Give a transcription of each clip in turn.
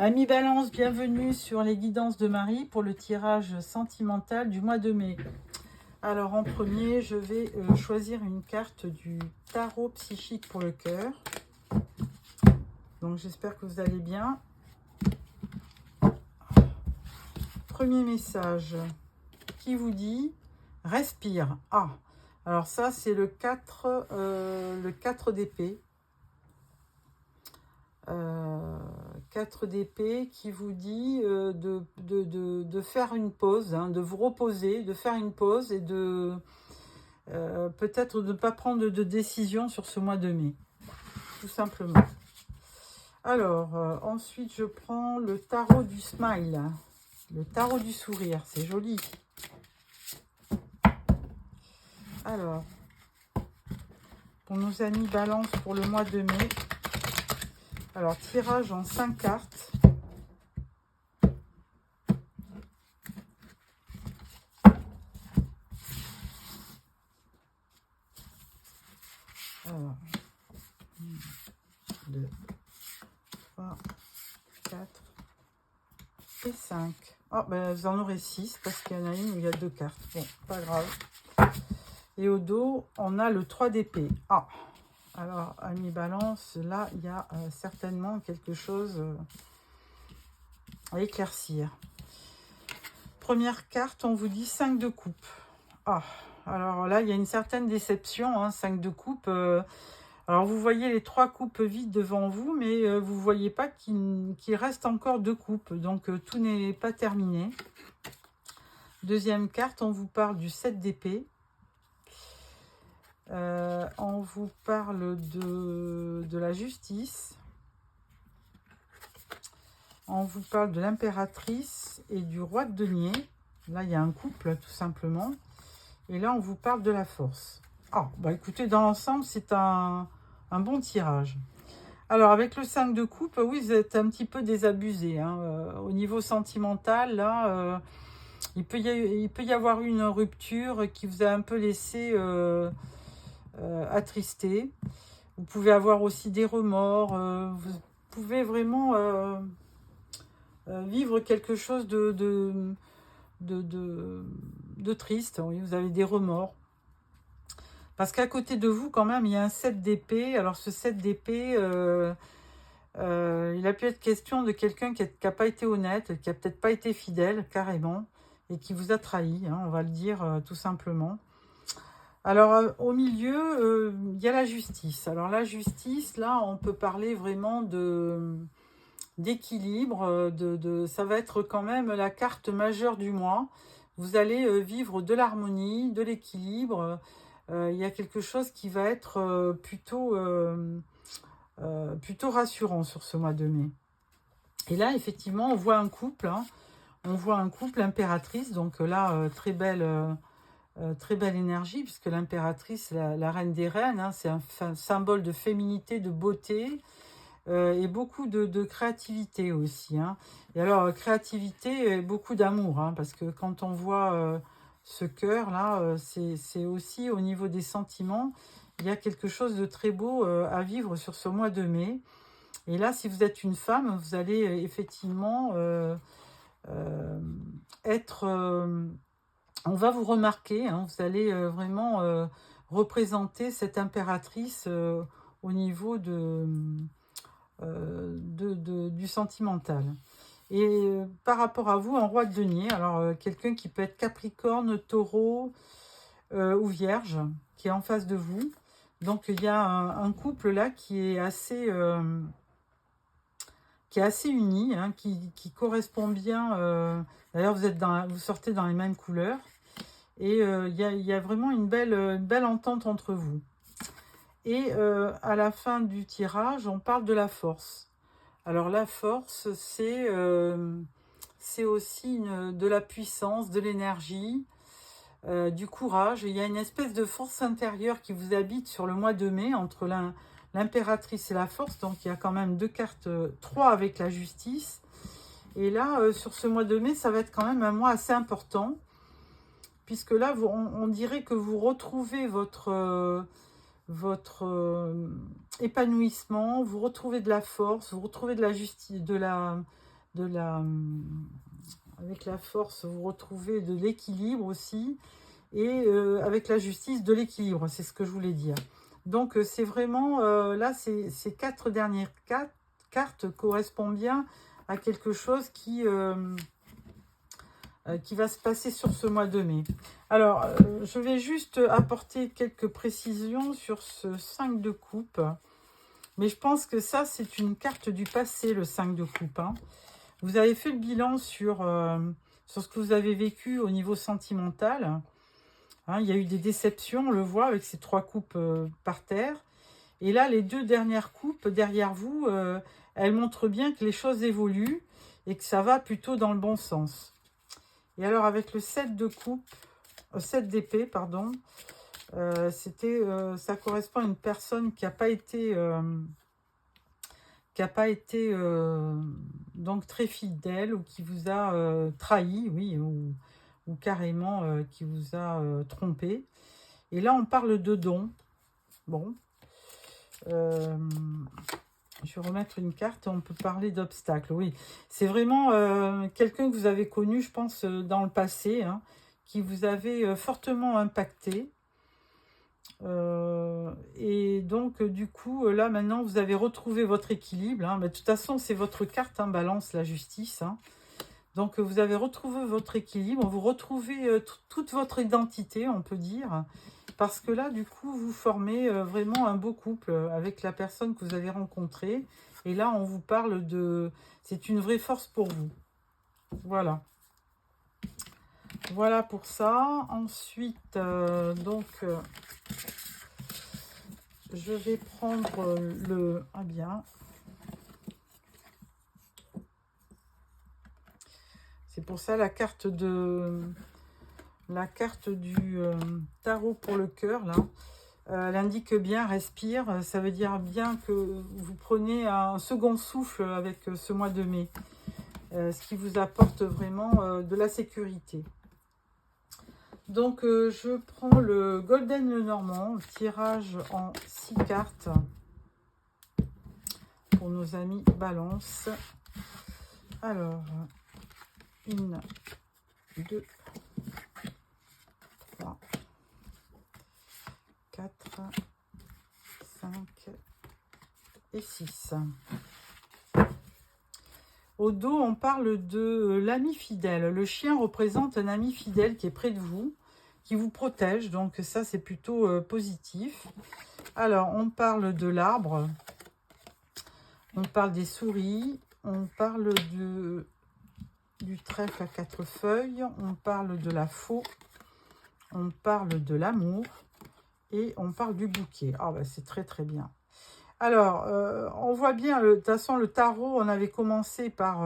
Amis Balance, bienvenue sur les guidances de Marie pour le tirage sentimental du mois de mai. Alors en premier, je vais choisir une carte du tarot psychique pour le cœur. Donc j'espère que vous allez bien. Premier message qui vous dit « Respire ». Ah, alors ça c'est le 4 d'épée. 4 d'épée qui vous dit de faire une pause, hein, de vous reposer, de faire une pause et de peut-être de ne pas prendre de décision sur ce mois de mai, tout simplement. Alors, ensuite je prends le tarot du smile, le tarot du sourire, c'est joli. Alors, pour nos amis Balance pour le mois de mai, alors tirage en 5 cartes. Alors, 1, 2, 3, 4 et 5. Oh, ben, vous en aurez 6 parce qu'il y en a une où il y a 2 cartes. Bon, pas grave. Et au dos, on a le 3 d'épée. Ah, alors, amis Balance, là, il y a certainement quelque chose à éclaircir. Première carte, on vous dit 5 de coupe. Ah, alors là, il y a une certaine déception, hein, 5 de coupe. Alors, vous voyez les 3 coupes vides devant vous, mais vous ne voyez pas qu'il reste encore 2 coupes. Donc, tout n'est pas terminé. Deuxième carte, on vous parle du 7 d'épée. On vous parle de la justice. On vous parle de l'impératrice et du roi de denier. Là, il y a un couple, tout simplement. Et là, on vous parle de la force. Ah, bah écoutez, dans l'ensemble, c'est un bon tirage. Alors, avec le 5 de coupe, oui, vous êtes un petit peu désabusé. Hein. Au niveau sentimental, là, il peut y avoir une rupture qui vous a un peu laissé attristé. Vous pouvez avoir aussi des remords. Vous pouvez vraiment vivre quelque chose de triste. Oui, vous avez des remords. Parce qu'à côté de vous, quand même, il y a un 7 d'épée. Alors, ce 7 d'épée, il a pu être question de quelqu'un qui n'a pas été honnête, qui n'a peut-être pas été fidèle, carrément, et qui vous a trahi, hein, on va le dire tout simplement. Alors, au milieu, il y a la justice. Alors, la justice, là, on peut parler vraiment d'équilibre. Ça va être quand même la carte majeure du mois. Vous allez vivre de l'harmonie, de l'équilibre. Il y a quelque chose qui va être plutôt rassurant sur ce mois de mai. Et là, effectivement, on voit un couple. Hein. On voit un couple impératrice. Donc là, très belle énergie, puisque l'impératrice, la reine des reines, hein, c'est un symbole de féminité, de beauté, et beaucoup de créativité aussi. Hein. Et alors, créativité et beaucoup d'amour, hein, parce que quand on voit ce cœur-là, c'est aussi au niveau des sentiments, il y a quelque chose de très beau à vivre sur ce mois de mai. Et là, si vous êtes une femme, vous allez effectivement être... on va vous remarquer, hein, vous allez vraiment représenter cette impératrice au niveau du sentimental. Et par rapport à vous, un roi de denier, alors quelqu'un qui peut être Capricorne, Taureau ou Vierge, qui est en face de vous. Donc il y a un couple là qui est assez uni, hein, qui correspond bien. D'ailleurs, vous sortez dans les mêmes couleurs. Et il y a vraiment une belle entente entre vous. Et à la fin du tirage, on parle de la force. Alors la force, c'est aussi de la puissance, de l'énergie, du courage. Il y a une espèce de force intérieure qui vous habite sur le mois de mai entre l'impératrice et la force. Donc il y a quand même 2 cartes, 3 avec la justice. Et là, sur ce mois de mai, ça va être quand même un mois assez important. Puisque là, on dirait que vous retrouvez votre épanouissement, vous retrouvez de la force, vous retrouvez de la justice, de la avec la force, vous retrouvez de l'équilibre aussi. Et avec la justice, de l'équilibre, c'est ce que je voulais dire. Donc c'est vraiment, là, ces 4 dernières cartes correspondent bien à quelque chose qui va se passer sur ce mois de mai. Alors, je vais juste apporter quelques précisions sur ce 5 de coupe. Mais je pense que ça, c'est une carte du passé, le 5 de coupe. Hein. Vous avez fait le bilan sur ce que vous avez vécu au niveau sentimental. Hein, il y a eu des déceptions, on le voit, avec ces 3 coupes par terre. Et là, les 2 dernières coupes derrière vous, elles montrent bien que les choses évoluent et que ça va plutôt dans le bon sens. Et alors, avec le 7 de coupe, 7 d'épée, pardon, ça correspond à une personne qui n'a pas été, donc très fidèle ou qui vous a trahi, oui, ou carrément qui vous a trompé. Et là, on parle de dons. Bon. Je vais remettre une carte et on peut parler d'obstacles. Oui, c'est vraiment quelqu'un que vous avez connu, je pense, dans le passé, hein, qui vous avait fortement impacté. Et donc, du coup, là, maintenant, vous avez retrouvé votre équilibre. Hein. Mais de toute façon, c'est votre carte, hein, balance, la justice. Hein. Donc, vous avez retrouvé votre équilibre. Vous retrouvez toute votre identité, on peut dire. Parce que là, du coup, vous formez vraiment un beau couple avec la personne que vous avez rencontrée. Et là, on vous parle de... C'est une vraie force pour vous. Voilà. Voilà pour ça. Ensuite, je vais prendre le... Ah bien. C'est pour ça la carte du tarot pour le cœur, là. Elle indique bien, respire. Ça veut dire bien que vous prenez un second souffle avec ce mois de mai. Ce qui vous apporte vraiment de la sécurité. Donc, je prends le Golden Lenormand, le tirage en 6 cartes pour nos amis Balance. Alors, 1, 2, 3, 4, 5 et 6. Au dos, on parle de l'ami fidèle. Le chien représente un ami fidèle qui est près de vous, qui vous protège. Donc ça, c'est plutôt positif. Alors, on parle de l'arbre. On parle des souris. On parle du trèfle à 4 feuilles. On parle de la faux. On parle de l'amour. Et on parle du bouquet. Ah, bah, c'est très, très bien. Alors, on voit bien, de toute façon, le tarot, on avait commencé par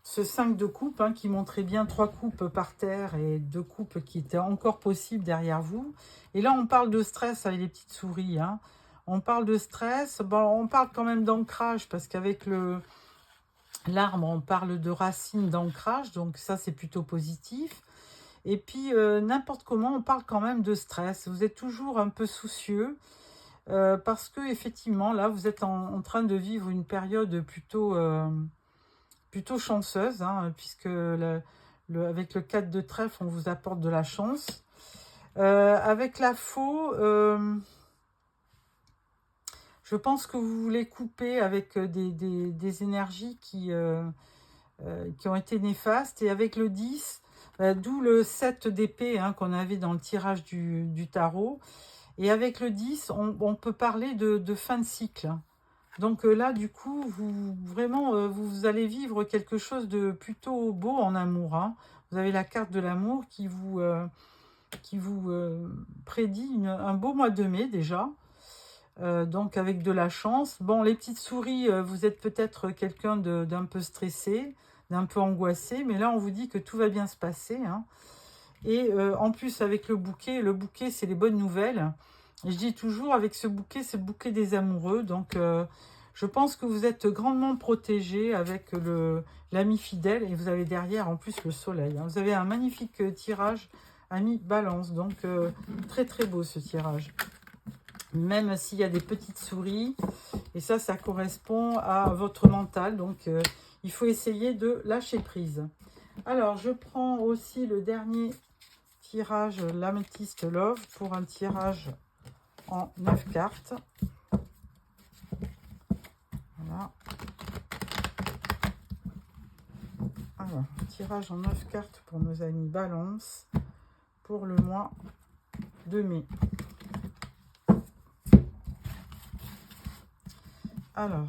ce 5 de coupe, hein, qui montrait bien 3 coupes par terre et 2 coupes qui étaient encore possibles derrière vous. Et là, on parle de stress avec les petites souris. Hein. On parle de stress, bon, on parle quand même d'ancrage, parce qu'avec l'arbre, on parle de racines d'ancrage, donc ça, c'est plutôt positif. Et puis, n'importe comment, on parle quand même de stress. Vous êtes toujours un peu soucieux. Parce que effectivement, là, vous êtes en train de vivre une période plutôt chanceuse, hein, puisque avec le 4 de trèfle, on vous apporte de la chance. Avec la faux, je pense que vous voulez couper avec des énergies qui ont été néfastes. Et avec le 10, d'où le 7 d'épée, hein, qu'on avait dans le tirage du tarot. Et avec le 10, on peut parler de fin de cycle. Donc là, du coup, vous allez vivre quelque chose de plutôt beau en amour. Hein. Vous avez la carte de l'amour qui vous prédit un beau mois de mai déjà. Donc avec de la chance. Bon, les petites souris, vous êtes peut-être quelqu'un d'un peu stressé, d'un peu angoissé. Mais là, on vous dit que tout va bien se passer. Hein. Et en plus, avec le bouquet, c'est les bonnes nouvelles. Et je dis toujours, avec ce bouquet, c'est le bouquet des amoureux. Donc, je pense que vous êtes grandement protégés avec l'ami fidèle. Et vous avez derrière, en plus, le soleil. Hein. Vous avez un magnifique tirage, ami Balance. Donc, très, très beau ce tirage. Même s'il y a des petites souris. Et ça correspond à votre mental. Donc, il faut essayer de lâcher prise. Alors, je prends aussi le dernier tirage, l'Amethyst Love, pour un tirage en 9 cartes. Voilà. Alors, tirage en 9 cartes pour nos amis Balance pour le mois de mai. Alors,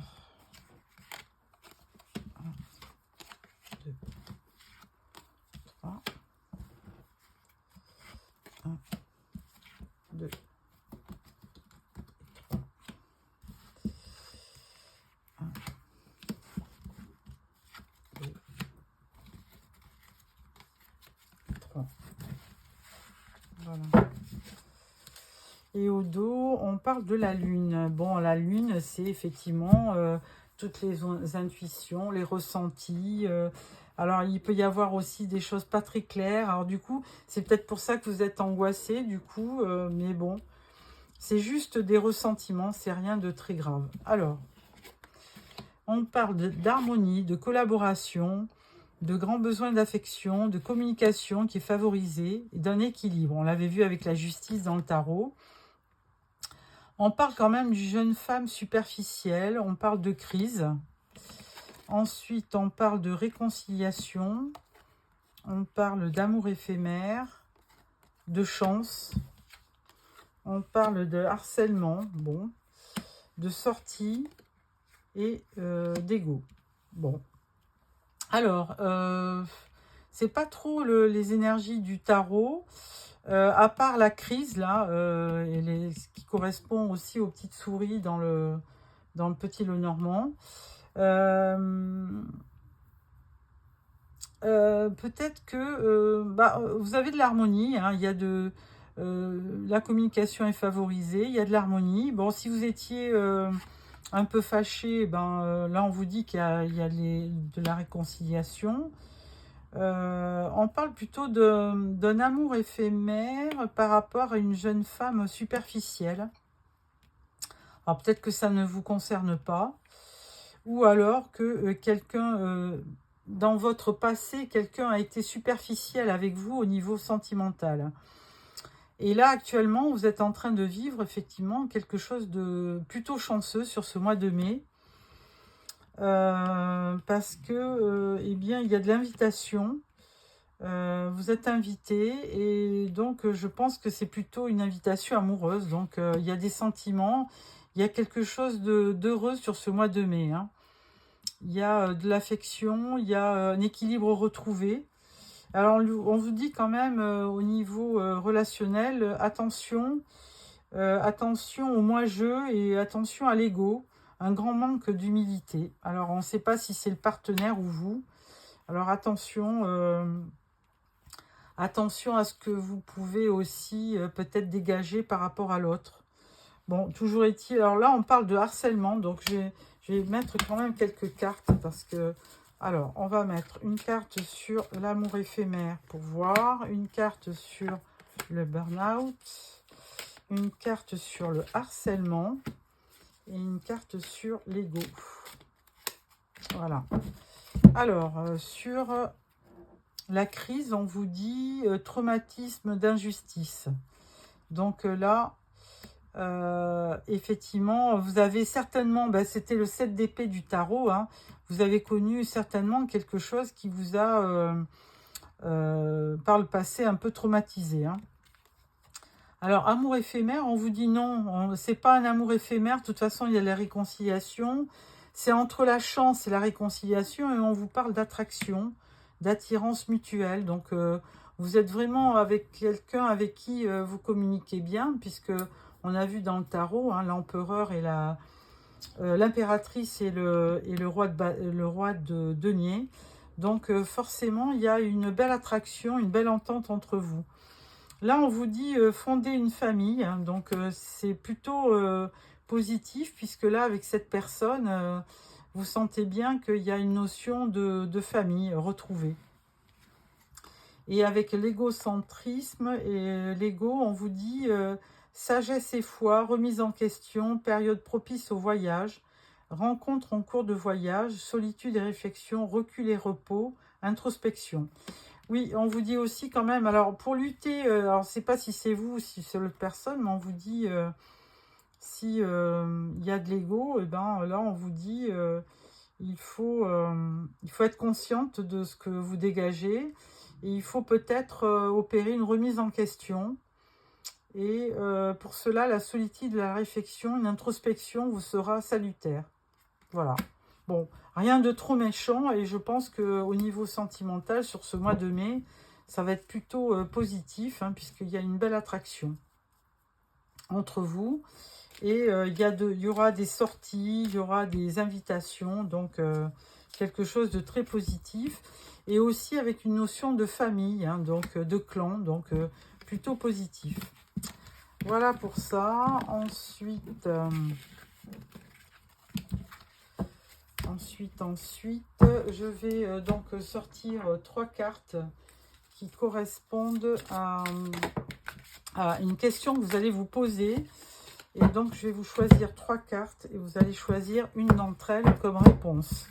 1, 2, 3, 1, 2, 3, 1, 2, 3. Voilà. Et au dos, on parle de la lune. Bon, la lune, c'est effectivement toutes les intuitions, les ressentis. Alors, il peut y avoir aussi des choses pas très claires. Alors, du coup, c'est peut-être pour ça que vous êtes angoissé, du coup. Mais bon, c'est juste des ressentiments, c'est rien de très grave. Alors, on parle d'harmonie, de collaboration, de grands besoins d'affection, de communication qui est favorisée, et d'un équilibre. On l'avait vu avec la justice dans le tarot. On parle quand même d'une jeune femme superficielle, on parle de crise. Ensuite, on parle de réconciliation, on parle d'amour éphémère, de chance, on parle de harcèlement, bon, de sortie et d'ego. Bon, alors, c'est pas trop les énergies du tarot. À part la crise, là, ce qui correspond aussi aux petites souris dans le petit Lenormand. Peut-être que vous avez de l'harmonie, hein, il y a la communication est favorisée, il y a de l'harmonie. Bon, si vous étiez un peu fâché, là on vous dit qu'il y a de la réconciliation. On parle plutôt d'un amour éphémère par rapport à une jeune femme superficielle. Alors peut-être que ça ne vous concerne pas. Ou alors que quelqu'un, dans votre passé, quelqu'un a été superficiel avec vous au niveau sentimental. Et là, actuellement, vous êtes en train de vivre effectivement quelque chose de plutôt chanceux sur ce mois de mai. Parce que, eh bien, il y a de l'invitation. Vous êtes invité et donc je pense que c'est plutôt une invitation amoureuse. Donc il y a des sentiments, il y a quelque chose d'heureux sur ce mois de mai. Hein. Il y a de l'affection, il y a un équilibre retrouvé. Alors on vous dit quand même au niveau relationnel, attention, attention au moi-je et attention à l'ego. Un grand manque d'humilité. Alors on ne sait pas si c'est le partenaire ou vous. Alors attention... Attention à ce que vous pouvez aussi peut-être dégager par rapport à l'autre. Bon, toujours est-il... Alors là, on parle de harcèlement, donc je vais mettre quand même quelques cartes parce que... Alors, on va mettre une carte sur l'amour éphémère pour voir, une carte sur le burn-out, une carte sur le harcèlement et une carte sur l'ego. Voilà. Alors, sur... la crise, on vous dit traumatisme d'injustice. Donc là, effectivement, vous avez certainement, c'était le 7 d'épée du tarot, hein, vous avez connu certainement quelque chose qui vous a, par le passé, un peu traumatisé. Hein. Alors, amour éphémère, on vous dit non, c'est pas un amour éphémère, de toute façon, il y a la réconciliation. C'est entre la chance et la réconciliation, et on vous parle d'attraction, d'attirance mutuelle. Donc, vous êtes vraiment avec quelqu'un avec qui vous communiquez bien, puisque on a vu dans le tarot, hein, l'empereur et l'impératrice et le roi de denier. Donc, forcément, il y a une belle attraction, une belle entente entre vous. Là, on vous dit fonder une famille, hein, donc c'est plutôt positif, puisque là, avec cette personne, vous sentez bien qu'il y a une notion de famille retrouvée. Et avec l'égocentrisme et l'ego, on vous dit sagesse et foi, remise en question, période propice au voyage, rencontre en cours de voyage, solitude et réflexion, recul et repos, introspection. Oui, on vous dit aussi quand même, alors pour lutter, alors je ne sais pas si c'est vous ou si c'est l'autre personne, mais on vous dit, si il y a de l'ego, et ben là on vous dit, il faut être consciente de ce que vous dégagez, et il faut peut-être opérer une remise en question. Et pour cela, la solitude, la réflexion, une introspection vous sera salutaire. Voilà. Bon, rien de trop méchant et je pense qu'au niveau sentimental, sur ce mois de mai, ça va être plutôt positif, hein, puisqu'il y a une belle attraction entre vous. Et il y aura des sorties, il y aura des invitations, donc quelque chose de très positif. Et aussi avec une notion de famille, hein, donc de clan, donc plutôt positif. Voilà pour ça. Ensuite, je vais donc sortir 3 cartes qui correspondent à une question que vous allez vous poser. Et donc, je vais vous choisir 3 cartes et vous allez choisir une d'entre elles comme réponse.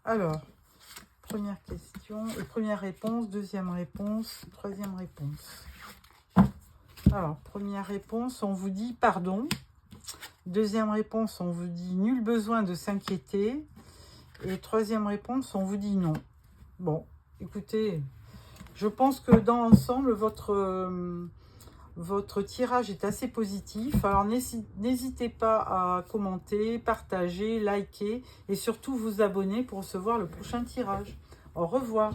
Alors, première question, première réponse, deuxième réponse, troisième réponse. Alors, première réponse, on vous dit pardon. Deuxième réponse, on vous dit nul besoin de s'inquiéter. Et troisième réponse, on vous dit non. Bon, écoutez, je pense que dans l'ensemble, votre tirage est assez positif. Alors, n'hésitez pas à commenter, partager, liker et surtout vous abonner pour recevoir le prochain tirage. Au revoir.